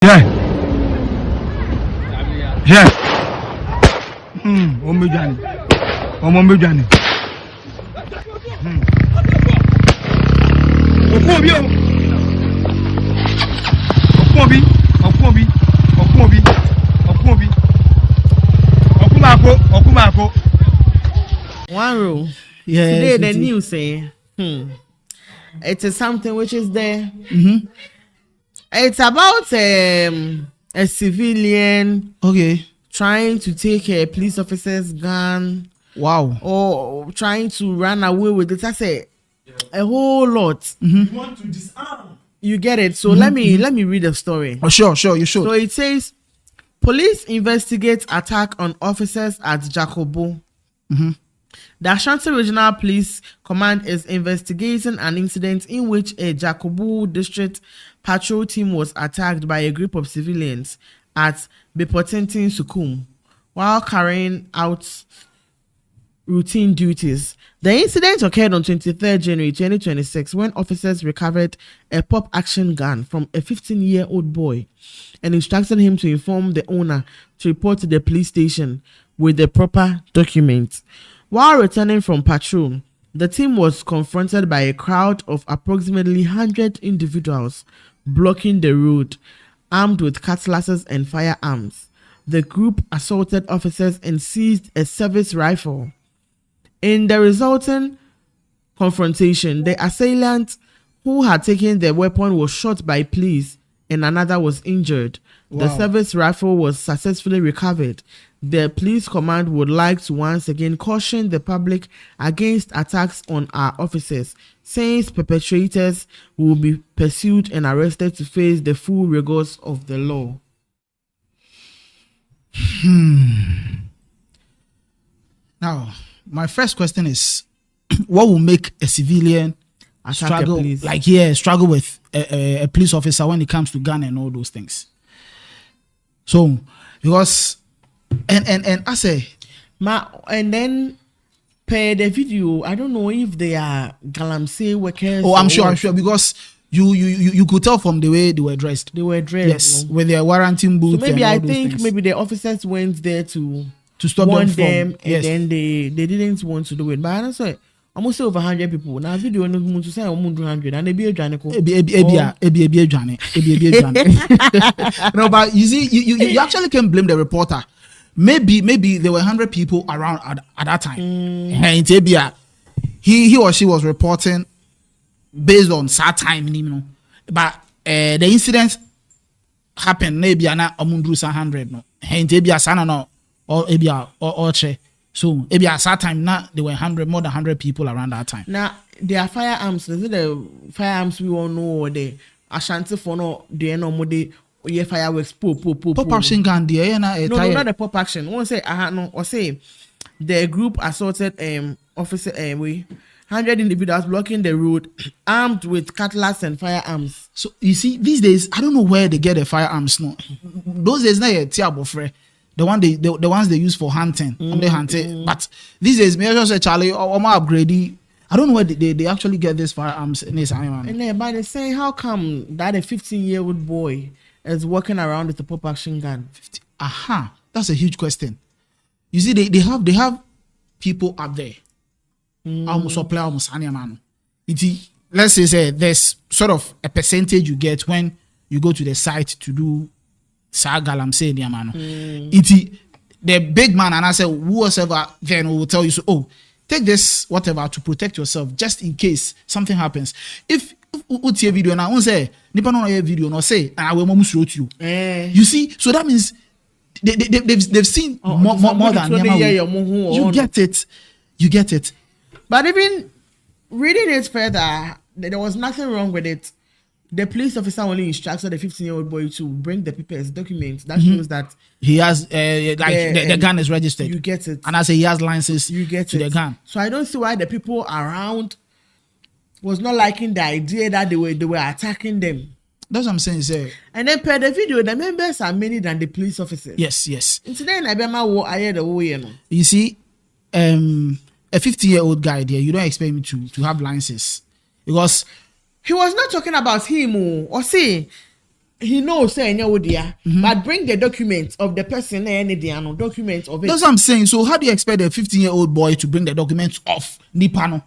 Yeah. Yeah. Omo Johnny. Omo Johnny. Okuobi. Okumako. One rule. Yeah. Today the news say, it is something which is there. It's about a civilian trying to take a police officer's gun. Wow. Or trying to run away with it. I say a whole lot. You want to disarm. You get it. So let me read the story. Oh, sure, you should. So it says, police investigate attack on officers at Jacobo. The Ashanti Regional Police Command is investigating an incident in which a Jacobo district patrol team was attacked by a group of civilians at Bepotentin Sukum while carrying out routine duties. The incident occurred on 23rd January 2026 when officers recovered a pop-action gun from a 15-year-old boy and instructed him to inform the owner to report to the police station with the proper documents. While returning from patrol, the team was confronted by a crowd of approximately 100 individuals blocking the road, armed with cutlasses and firearms. The group assaulted officers and seized a service rifle. In the resulting confrontation, the assailant who had taken the weapon was shot by police and another was injured. Wow. The service rifle was successfully recovered. The police command would like to once again caution the public against attacks on our officers, since perpetrators will be pursued and arrested to face the full rigors of the law. Now, my first question is, what will make a civilian struggle with a police officer when it comes to gun and all those things? So, because and I say, and then per the video, I don't know if they are Galamsey workers. I'm sure because you could tell from the way they were dressed. Yes, with their warranting boots. So maybe and all I those think things. maybe the officers went there to stop warn them, and then they didn't want to do it. But I don't say almost over 100 people. Now video no to say 100 and they be a janico. No, but you see, you actually can blame the reporter. Maybe there were 100 people around at that time. And he or she was reporting based on sad time, you know. But the incident happened maybe na amundru 100 no. And sana no or che. So maybe at that time now there were more than 100 people around that time. Now there are firearms. Is it the firearms we all know or the Ashanti for no the no more the fireworks pop action gun there na no, not the pop action. One say no or say the group assaulted officer 100 individuals blocking the road armed with cutlass and firearms. So you see these days I don't know where they get the firearms no. Those days na tiabo free. The ones they use for hunting, hunting. But these days, me just say Charlie or more upgrade. I don't know where they actually get these firearms in this animal. And then, but they say, how come that a 15-year-old boy is walking around with a pop action gun? That's a huge question. You see, they have people up there. Almost supply almost animal. Let's say there's sort of a percentage you get when you go to the site to do. Galamsey the big man and I say whoever then will tell you so take this whatever to protect yourself just in case something happens. If what's your video now say nipa no your video no say and I will almost wrote you. You see, so that means they've seen more than you get it. But even reading it further, there was nothing wrong with it. The police officer only instructed the 15-year-old boy to bring the people's documents. That shows that he has the gun is registered. You get it. And I say he has licenses to the gun. So I don't see why the people around was not liking the idea that they were attacking them. That's what I'm saying, sir. And then per the video, the members are many than the police officers. Yes. Incident I hear the whole year. You see, a 50-year-old guy there, you don't expect me to have licenses because he was not talking about him or say he knows say but bring the documents of the person documents of it. That's what I'm saying. So how do you expect a 15-year-old boy to bring the documents of Nipano?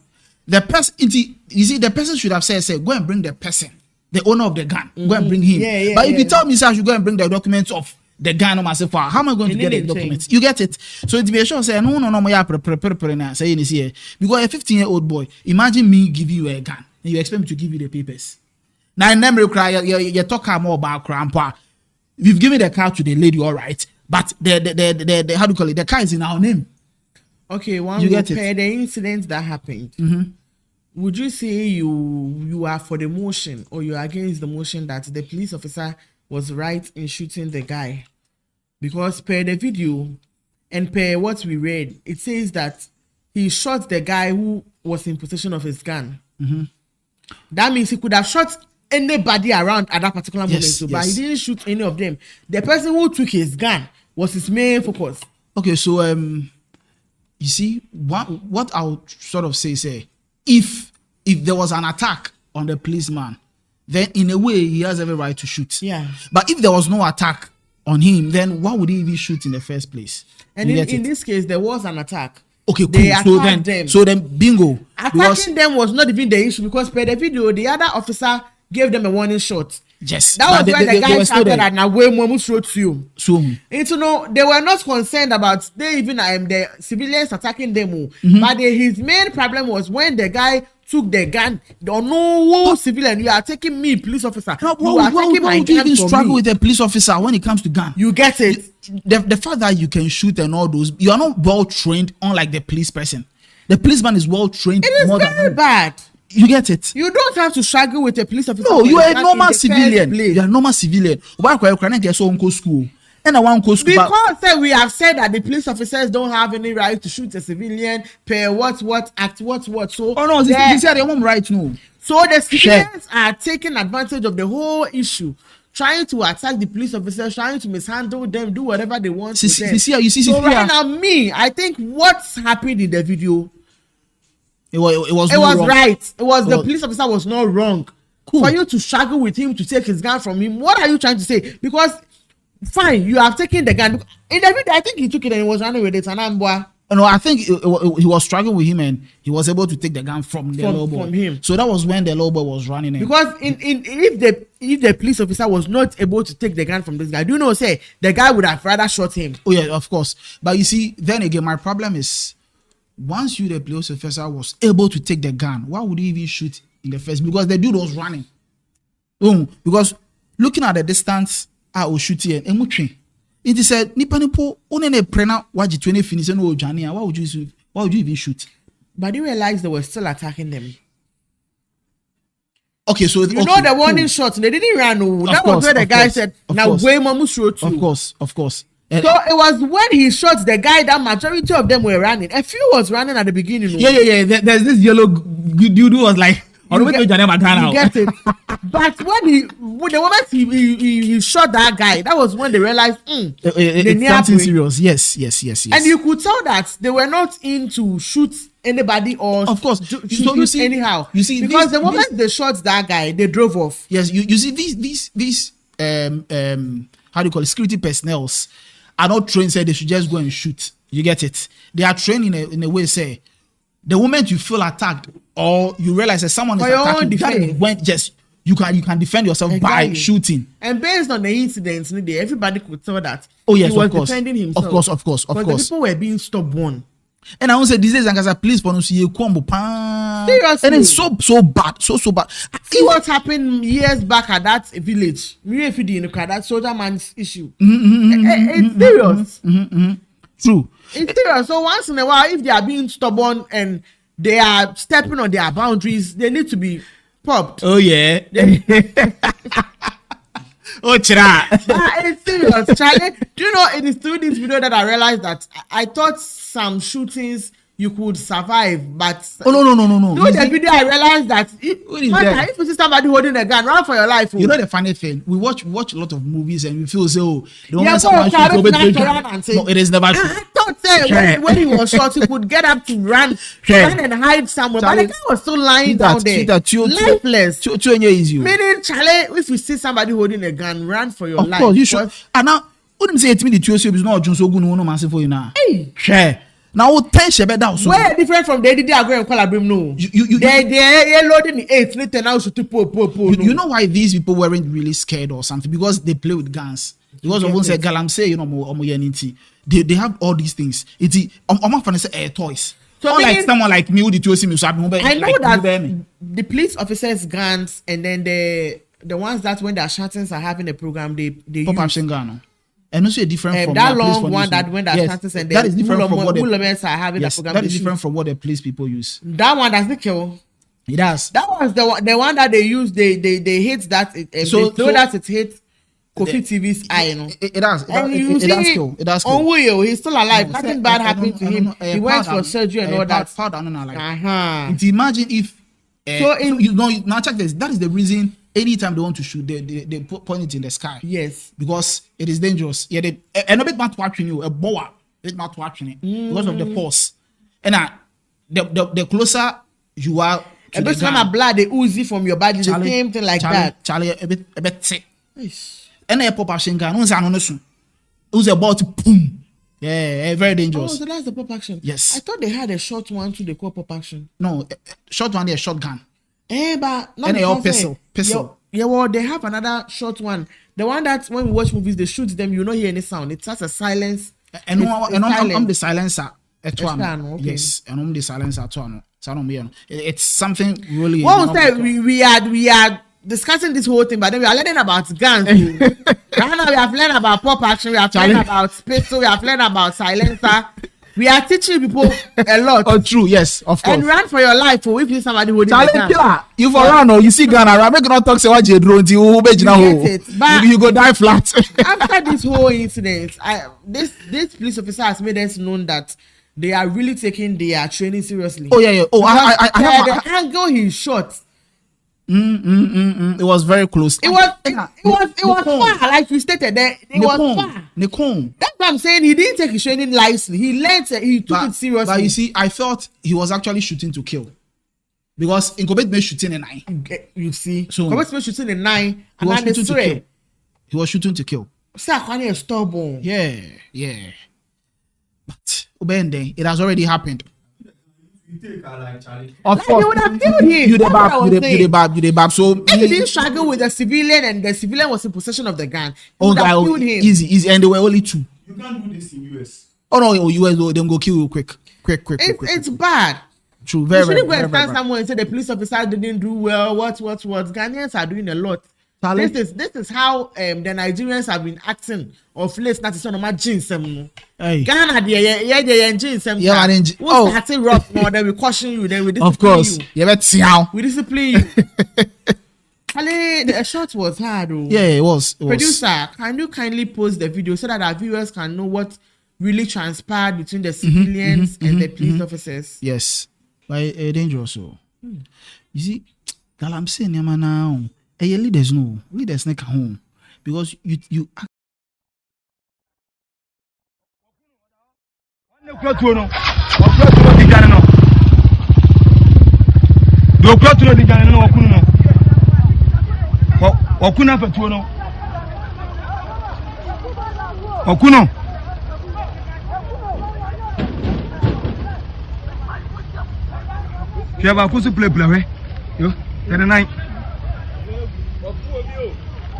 The person, you see, the person should have said, go and bring the person, the owner of the gun. Go and bring him. But if you tell me, sir, I should go and bring the documents of the gun on myself, how am I going to get the documents? You get it? So it's be sure say no, say this here because a 15-year-old boy. Imagine me giving you a gun and you expect me to give you the papers. Now, in memory, you talk more about grandpa. We've given the car to the lady, all right, but the how do you call it? The car is in our name. Okay, you get it. The incident that happened. Would you say you are for the motion or you are against the motion that the police officer was right in shooting the guy? Because per the video and per what we read, it says that he shot the guy who was in possession of his gun. That means he could have shot anybody around at that particular moment, but he didn't shoot any of them. The person who took his gun was his main focus. Okay, so you see, what I would sort of say is, if there was an attack on the policeman, then in a way he has every right to shoot. Yeah. But if there was no attack on him, then why would he even shoot in the first place? And in this case, there was an attack. Okay, cool. So then bingo. Attacking them was not even the issue because per the video, the other officer gave them a warning shot. Yes. That was when the guy shouted that now way more shot you. So they were not concerned about the civilians attacking them. But his main problem was when the guy took the gun. No civilian, you are taking me, police officer. Why would you even struggle with a police officer when it comes to gun? You get it. The fact that you can shoot and all those, you are not well trained, unlike the police person. The policeman is well trained. It is very bad. You get it? You don't have to struggle with a police officer. No, you are a normal civilian. You are a normal civilian. Why can't school? And I want to school. Because we have said that the police officers don't have any right to shoot a civilian per what act what. So they said they won't right no. So the civilians are taking advantage of the whole issue, trying to attack the police officers, trying to mishandle them, do whatever they want to them. So right now, I think what's happened in the video, it was right. The police officer was not wrong. Cool. For you to struggle with him to take his gun from him, what are you trying to say? Because fine, you have taken the gun. In the video, I think he took it and he was running with it. No, I think he was struggling with him and he was able to take the gun from him. So that was when the lobo was running. Because if the police officer was not able to take the gun from this guy, do you know, say the guy would have rather shot him. Oh yeah, of course. But you see, then again, my problem is once the police officer was able to take the gun, why would he even shoot in the first? Because the dude was running. Because looking at the distance, I was shooting and it said, "Nipanipo onene prena waji 20 finish no Jania. Why would you even shoot?" But they realized they were still attacking them. Okay, so you know the warning shots. They didn't run. That was where the guy said, "Now way mamu shoot you." Of course. So it was when he shot the guy that majority of them were running. A few was running at the beginning. Yeah. There's this yellow dude who was like, you get it. But the moment he shot that guy, that was when they realized it's something serious. Yes. And you could tell that they were not in to shoot anybody or of course shoot anyhow. You see, because the moment they shot that guy, they drove off. Yes, you see these how do you call it, security personnel are not trained, say they should just go and shoot. You get it? They are trained in a way, say the moment you feel attacked or you realize that someone is attacking, you can defend yourself by shooting. And based on the incidents, everybody could tell that he was defending himself. Of course. The people were being stubborn. And I want to say these days, please, seriously, and it's so bad, so bad. See what happened years back at that village. That soldier man's issue. It's serious. True. It's serious. So once in a while, if they are being stubborn and they are stepping on their boundaries, they need to be popped. Oh yeah. Oh, chira. It's serious, Charlie. Do you know it is through this video that I realized that I thought some shootings you could survive, but no. Through the video, I realized that if you see somebody holding a gun, run for your life. You know the funny thing, we watch a lot of movies and we feel so. No, it is never true. I thought when he was shot, he could get up to run and hide somewhere. But the guy was still lying down there, lifeless. Meaning, Charlie, if you see somebody holding a gun, run for your life. Of course, you should. And now, wouldn't say it me the two is not Johnson no massive for you now. Hey, now 10 shebe down. Where different from the ADD I go and call a brim no. They're loading the 8th and now to pull. You know why these people weren't really scared or something? Because they play with guns. Because of one said Galamsey, you know, they have all these things. It's toys. So unlike someone like me who the two see me, so I know that the police officers' guns and then the ones that when the Ashantis are having a program, they pop action gun. And also different from that long one that when the Ashantis and that is different from what the are having a program. That is different from what the police people use. That one doesn't kill. It does. That was the one that they use. They hit that. So that it hit Kofi TV's eye. You know. It does. It does kill. It does kill. On Will, he's still alive. Nothing bad happened to him. He went for surgery and all that. Imagine if. You know, now check this. That is the reason. Anytime they want to shoot, they point it in the sky. Yes, because it is dangerous. Yeah, and a bit not watching you, a boa, it's not watching it because of the force. And the closer you are, a bit of blood, the oozy from your body, the same thing like that. Charlie, a bit sick. And a pop action gun, who's about to boom. Yeah, very dangerous. Oh, so that's the pop action. Yes, I thought they had a short one to the call pop action. No, short one, they a shotgun. But not and a pistol. Yeah, well, they have another short one. The one that when we watch movies, they shoot them, you don't hear any sound. It's just a silence. And I'm the silencer. Okay. Yes, and I'm the silencer. It's something really. Well, we are discussing this whole thing, but then we are learning about guns. Right now we have learned about pop action. We have learned about pistol. We have learned about silencer. We are teaching people a lot. Oh, true. Yes, of course. And run for your life. For if you somebody holding a gun. You for run or you see gun around. Make not talk say what you drone. You go die flat. After this whole incident, this police officer has made us known that they are really taking their training seriously. Oh yeah. Oh, I have the angle he shot. It was very close. It was far, like you stated there. It was far. That's what I'm saying. He didn't take his training lightly. He learned it. He took it seriously. But you see, I thought he was actually shooting to kill, because in Kobe made shooting a 9. You see, so Kobe made shooting a 9, and then the 3. He was shooting to kill. Say I a stubborn. Yeah. But Obende, it has already happened. Of course, they would have killed him. You the bab. So he didn't struggle with the civilian, and the civilian was in possession of the gun. Killed him. Easy, and there were only 2. You can't do this in US. Oh no, US though, them go kill you quick. It's bad. True, very. You shouldn't go and stand somewhere and say the police officer didn't do well. What? Ghanaians are doing a lot. This is how the Nigerians have been acting of late. Not so much jeans. Ghana, yeah, jeans. Oh, starting rough now. Then we caution you. Then we discipline you. Of course, you better see how we discipline you. The shot was hard. Yeah, it was. Producer, can you kindly post the video so that our viewers can know what really transpired between the civilians and the police officers? Yes, but dangerous. So you see, Galamsey now. Leaders neck home, because you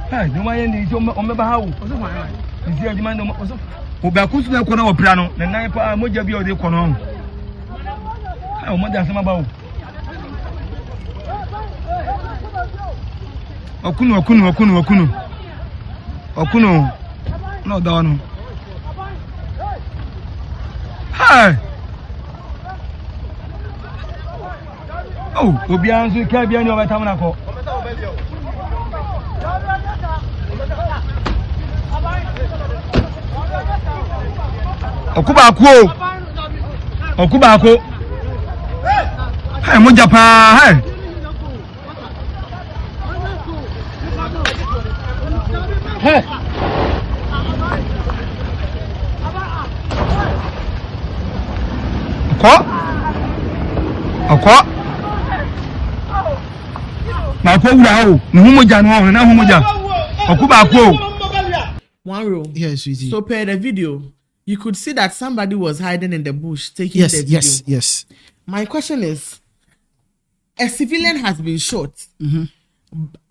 Hey, no one in the Omeba How. Is there a demand of Obakus na kona oprano na nan pa moja bi ode kono ha o moja sama ba okunu no da onu ha oh obi anzu ka bia ni o beta na ko Okubako. Hey, moja pa, hey. Hey. Na ko wura o, ne humoja no na humoja. Okuba ko. One row. Yes, sweetie. So per the video, you could see that somebody was hiding in the bush taking the video. Yes. My question is, a civilian has been shot.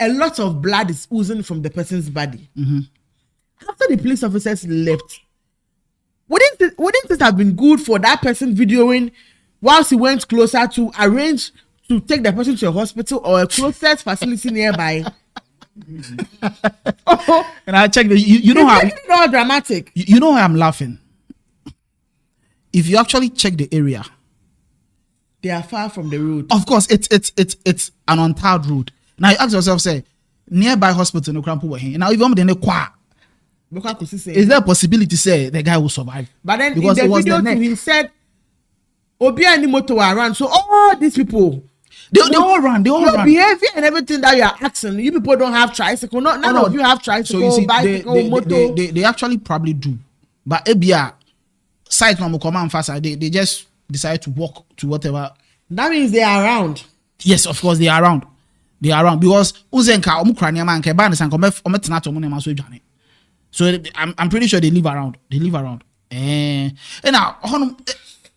A lot of blood is oozing from the person's body. After the police officers left, wouldn't it have been good for that person videoing whilst he went closer to arrange to take the person to a hospital or a closest facility nearby? And I checked you know how it's all dramatic. You know why I'm laughing? If you actually check the area, they are far from the road. Of course, it's an untold road. Now you ask yourself, say, nearby hospital no crampo here. Now if you're in the qua, is there a possibility say the guy will survive? But then because in the video he said, Obi and motor around. So all these people, they all run. Your behavior and everything that you are asking, you people don't have tricycle. None of you have tricycle, so you see, bicycle, motor. They actually probably do. But ABR, site no command faster. They just decide to walk to whatever. That means they are around. Yes, of course they are around. They are around because uzenka omukrania man ke ban san ko ometina to money so dwane. So I'm pretty sure they live around. And now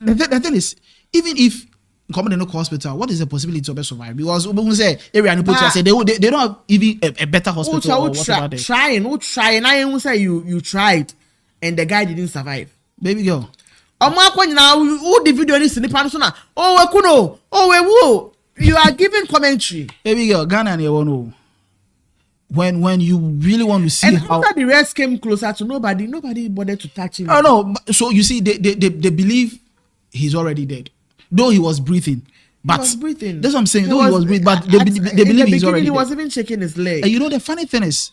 the thing is, even if come in the hospital, what is the possibility of survive? Because we say area say they don't have even a better hospital or whatever. Trying. I will say you tried and the guy didn't survive. Baby girl. Now who the video is in the panel? Oh, we kuno. Oh, we woo. You are giving commentary. Baby girl, Ghana and you know. When you really want to see and how after the rest came closer to nobody bothered to touch him. Oh no, so you see they believe he's already dead. Though he was breathing. But he was breathing. That's what I'm saying. Though he was breathing, but they believe he's already dead. He was even shaking his leg. And you know the funny thing is,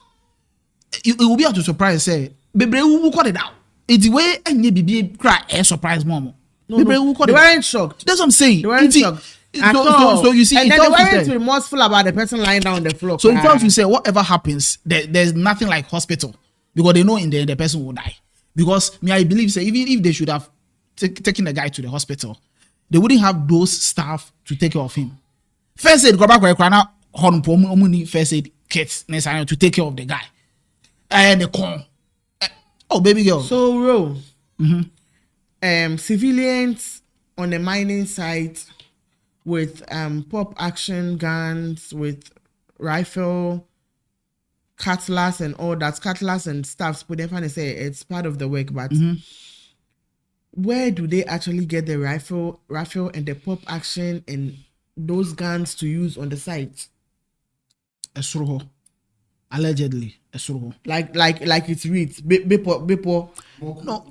it will be out to surprise say, Bebre who cut it out. It's the way and you be cry a surprise mom. They weren't shocked. That's what I'm saying. They weren't shocked. So you see, and then they weren't remorseful about the person lying down on the floor. So in terms you say whatever happens, there's nothing like hospital because they know in the end the person will die. Because I believe say even if they should have taken the guy to the hospital, they wouldn't have those staff to take care of him. First aid go back where first aid kits necessary to take care of the guy. And the con. Oh baby girl. So Ro, civilians on a mining site with pop action guns, with rifle, cutlass and all that, cutlass and stuff, but they say it's part of the work, but where do they actually get the rifle and the pop action and those guns to use on the site? Esroho. Allegedly. Esroho. Like it reads. Bepo.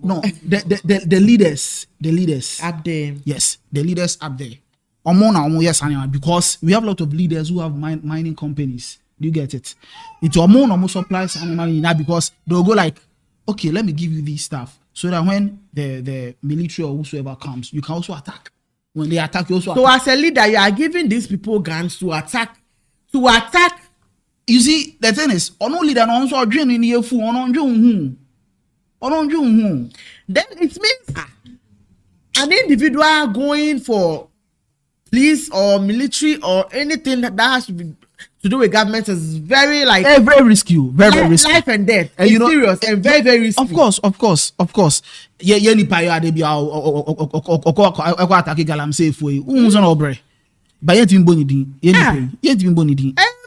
No. The leaders up there. Yes, the leaders up there. Because we have a lot of leaders who have mining companies. Do you get it? It's almost supplies animal because they'll go like, okay, let me give you this stuff. So that when the military or whosoever comes, you can also attack. When they attack, you also attack. So as a leader, you are giving these people guns to attack. You see, the thing is, only leader also dream in the fool, then it means an individual going for police or military or anything that has to be to do with government is very very risky, very risky. Life and death, and serious and very very risky. Of course. Yeah, ni pa ya de bia o attack Galamsey for you. Unzo no bre. But yet in boni din.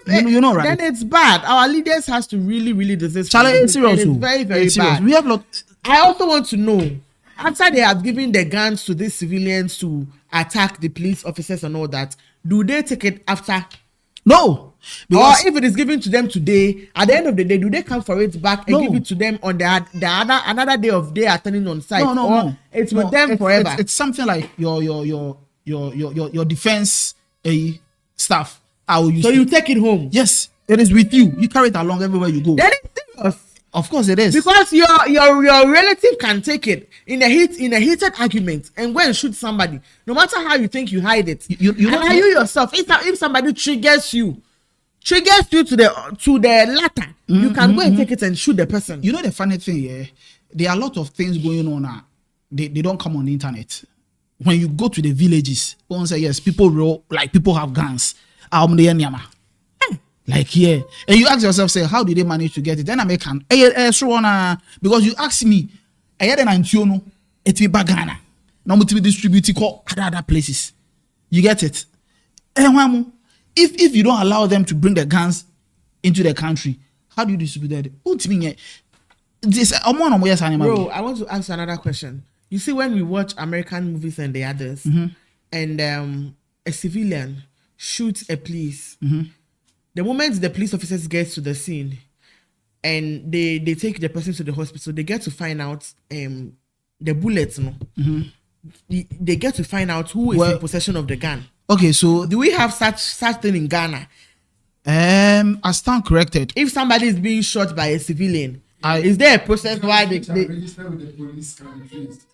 You know, right? Then it's bad. Our leaders has to really desist. It's serious. It's very bad. We have lot. I also want to know, after they have given the guns to these civilians to attack the police officers and all that, do they take it after? No. Or if it is given to them today, at the end of the day, do they come for it back and give it to them on another day of they are turning on site? No. It's with them forever. It's something like your defense stuff. So you take it home. Yes, it is with you. You carry it along everywhere you go. That is serious. Of course it is. Because your relative can take it in a heated argument and go and shoot somebody. No matter how you think you hide it. You yourself, if somebody triggers you to the latter, you can go and take it and shoot the person. You know the funny thing, yeah? There are a lot of things going on now. They don't come on the internet. when you go to the villages, one say yes, people have guns. Like here, and you ask yourself, say, how did they manage to get it? Then I make because you ask me, I then Antiono, it be bagana. Now we distribute it other places. You get it? If you don't allow them to bring the guns into the country, how do you distribute that? Bro, I want to ask another question. You see, when we watch American movies and the others, and a civilian shoots a police, the moment the police officers get to the scene and they take the person to the hospital, they get to find out the bullets. They get to find out who is in possession of the gun. Okay, so do we have such thing in Ghana? I stand corrected. If somebody is being shot by a civilian, is there a process why they register with the police can be traced?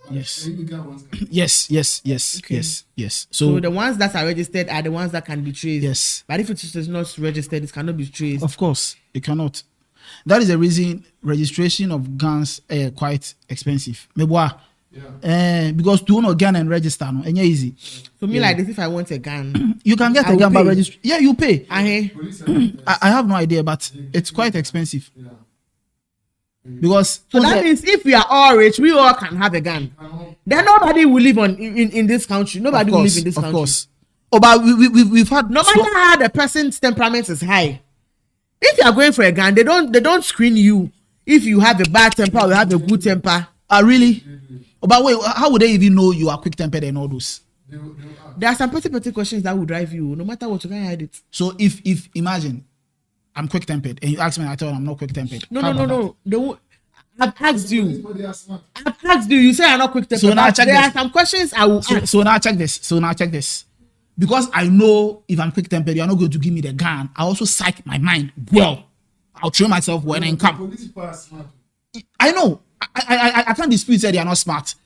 Yes. So the ones that are registered are the ones that can be traced. Yes. But if it is not registered, it cannot be traced. Of course, it cannot. That is the reason registration of guns are quite expensive. Because to own a gun and register, no, and easy. So me like this, if I want a gun, you can get a gun by register. Yeah, you pay. I have no idea, but it's quite expensive. Because so that means if we are all rich, we all can have a gun. Then nobody will live in this country. Nobody will live in this country. Of course. Oh, but we've had no matter how the person's temperament is high. If you are going for a gun, they don't screen you if you have a bad temper or you have a good temper. Really? Oh, but wait, how would they even know you are quick-tempered and all those? There are some petty questions that will drive you, no matter what, you can hide it. So if imagine I'm quick-tempered and you ask me, I tell you I'm not quick-tempered. No. I've asked you. You say I'm not quick-tempered. So now there are some questions I will ask. So now check this. Because I know if I'm quick-tempered, you're not going to give me the gun. I also psych my mind well. I'll train myself when I come. I know. I can't dispute that they are not smart.